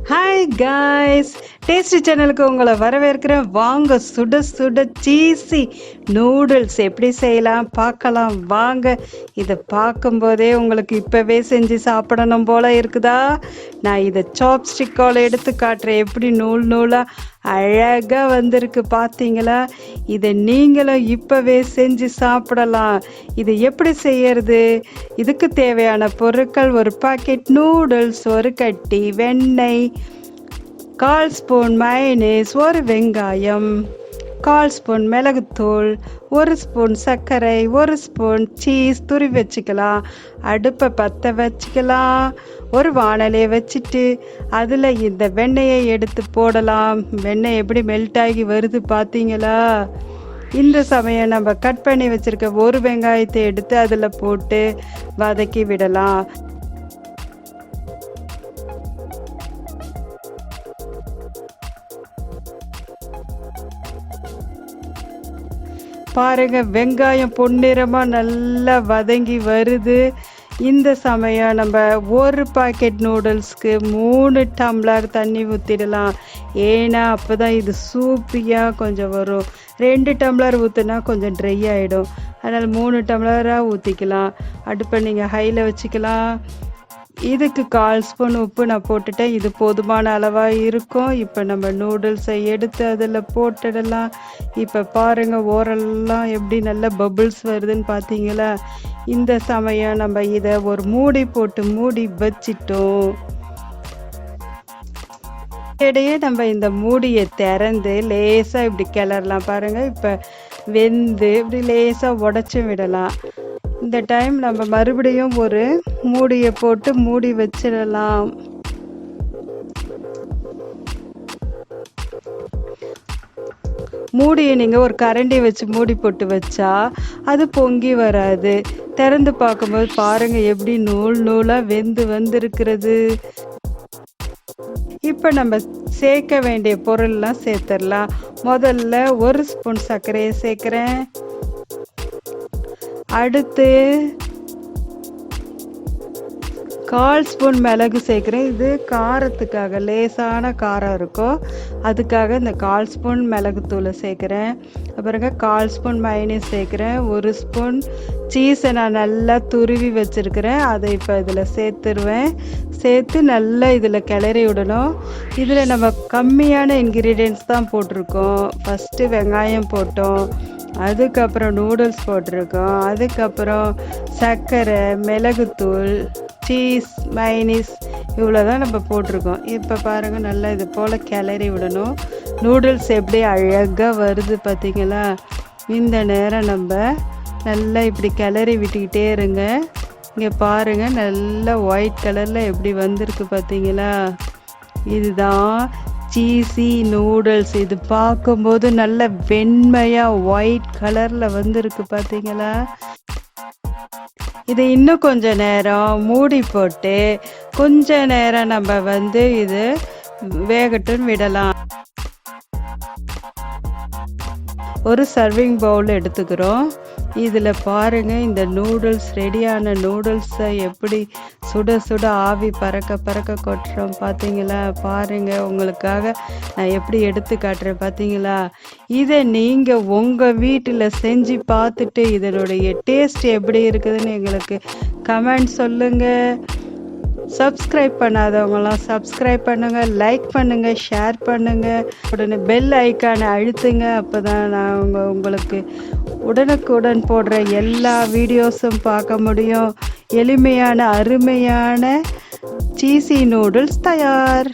Hi guys, tasty சேனலுக்கு உங்களை வரவேற்கிறேன். வாங்க, சுட சுட சீசி நூடுல்ஸ் எப்படி செய்யலாம் பார்க்கலாம் வாங்க. இதை பார்க்கும்போதே உங்களுக்கு இப்போவே செஞ்சு சாப்பிடணும் போல இருக்குதா? நான் இதை சாப்ஸ்டிக்கால் எடுத்து காட்டுறேன். எப்படி நூல் நூலாக அழகாக வந்திருக்கு பார்த்தீங்களா? இதை நீங்களும் இப்போவே செஞ்சு சாப்பிடலாம். இது எப்படி செய்யறது? இதுக்கு தேவையான பொருட்கள்: ஒரு பாக்கெட் நூடுல்ஸ், ஒரு கட்டி வெண்ணெய், 1/4 ஸ்பூன் மயனீஸ், ஒரு வெங்காயம், 1/4 ஸ்பூன் மிளகுத்தூள், 1 ஸ்பூன் சர்க்கரை, 1 ஸ்பூன் சீஸ் துருவி வச்சுக்கலாம். அடுப்பை பற்ற வச்சுக்கலாம். ஒரு வாணலியை வச்சுட்டு அதில் இந்த வெண்ணெயை எடுத்து போடலாம். வெண்ணெய் எப்படி மெல்ட் ஆகி வருது பார்த்தீங்களா? இந்த சமயம் நம்ம கட் பண்ணி வச்சுருக்க ஒரு வெங்காயத்தை எடுத்து அதில் போட்டு வதக்கி விடலாம். பாருங்க, வெங்காயம் பொன்னிறமாக நல்லா வதங்கி வருது. இந்த சமயம் நம்ம ஒரு பாக்கெட் நூடுல்ஸ்க்கு 3 டம்ளர் தண்ணி ஊற்றிடலாம். ஏன்னா அப்போ தான் இது சூப்பியாக கொஞ்சம் வரும். 2 டம்ளர் ஊற்றுனா கொஞ்சம் ட்ரை ஆகிடும். அதனால் 3 டம்ளராக ஊற்றிக்கலாம். அடுப்பை நீங்கள் ஹையில் வச்சுக்கலாம். இதுக்கு 1/4 ஸ்பூன் உப்பு நான் போட்டுட்டேன். இது போதுமான அளவாக இருக்கும். இப்போ நம்ம நூடுல்ஸை எடுத்து அதில் போட்டுடலாம். இப்போ பாருங்கள், ஓரெல்லாம் எப்படி நல்ல பபிள்ஸ் வருதுன்னு பார்த்தீங்களா? இந்த சமயம் நம்ம இதை ஒரு மூடி போட்டு மூடி வச்சிட்டோம். இடையே நம்ம இந்த மூடியை திறந்து லேசாக இப்படி கிளறலாம். பாருங்கள், இப்போ வெந்து இப்படி லேசாக உடச்சி விடலாம். இந்த டைம் நம்ம மறுபடியும் ஒரு மூடியை போட்டு மூடி வச்சிடலாம். மூடியை நீங்கள் ஒரு கரண்டி வச்சு மூடி போட்டு வச்சா அது பொங்கி வராது. திறந்து பார்க்கும்போது பாருங்கள் எப்படி நூல் நூலாக வெந்து வந்திருக்கிறது. இப்போ நம்ம சேர்க்க வேண்டிய பொருள்லாம் சேர்த்துடலாம். முதல்ல 1 ஸ்பூன் சர்க்கரையை சேர்க்குறேன். அடுத்து 1/4 ஸ்பூன் மிளகு சேர்க்குறேன். இது காரத்துக்காக, லேசான காரம் இருக்கும், அதுக்காக இந்த 1/4 ஸ்பூன் மிளகுத்தூளை சேர்க்குறேன். அப்புறங்க 1/4 ஸ்பூன் மயனீஸ் சேர்க்குறேன். 1 ஸ்பூன் சீஸை நான் நல்லா துருவி வச்சுருக்கிறேன். அதை இப்போ இதில் சேர்த்துருவேன். சேர்த்து நல்லா இதில் கிளறி விடணும். இதில் நம்ம கம்மியான இன்க்ரீடியன்ட்ஸ் தான் போட்டிருக்கோம். ஃபஸ்ட்டு வெங்காயம் போட்டோம், அதுக்கப்புறம் நூடுல்ஸ் போட்டிருக்கோம், அதுக்கப்புறம் சர்க்கரை, மிளகுத்தூள், சீஸ், மைனீஸ், இவ்வளோ தான் நம்ம போட்டிருக்கோம். இப்போ பாருங்கள், நல்லா இது போல் கிளறி விடணும். நூடுல்ஸ் எப்படி அழகாக வருது பார்த்தீங்களா? இந்த நேரம் நம்ம நல்லா இப்படி கிளறி விட்டுக்கிட்டே இருங்க. இங்கே பாருங்கள், நல்லா ஒயிட் கலரில் எப்படி வந்திருக்கு பார்த்தீங்களா? இதுதான் சீசி நூடுல்ஸ். இது பார்க்கும்போது நல்ல வெண்மையாக ஒயிட் கலரில் வந்திருக்கு பார்த்தீங்களா? இது இன்னும் கொஞ்ச நேரம் மூடி போட்டு கொஞ்ச நேரம் நம்ம இது வேகட்டும் விடலாம். ஒரு சர்விங் பவுல் எடுத்துக்கிறோம். இதில் பாருங்கள், இந்த நூடுல்ஸ், ரெடியான நூடுல்ஸை எப்படி சுட சுட ஆவி பறக்க பறக்க கொட்டுறோம் பார்த்தீங்களா? பாருங்கள், உங்களுக்காக நான் எப்படி எடுத்து காட்டுறேன் பார்த்தீங்களா? இதை நீங்கள் உங்கள் வீட்டில் செஞ்சு பார்த்துட்டு இதனுடைய டேஸ்ட் எப்படி இருக்குதுன்னு எங்களுக்கு கமெண்ட் சொல்லுங்கள். சப்ஸ்கிரைப் பண்ணாதவங்களாம் சப்ஸ்கிரைப் பண்ணுங்கள், லைக் பண்ணுங்கள், ஷேர் பண்ணுங்கள். உடனே பெல் ஐக்கானை அழுத்துங்க. அப்போ தான் நான் உங்களுக்கு உடனுக்குடன் போடுற எல்லா வீடியோஸும் பார்க்க முடியும். எளிமையான அருமையான சீசி நூடுல்ஸ் தயார்.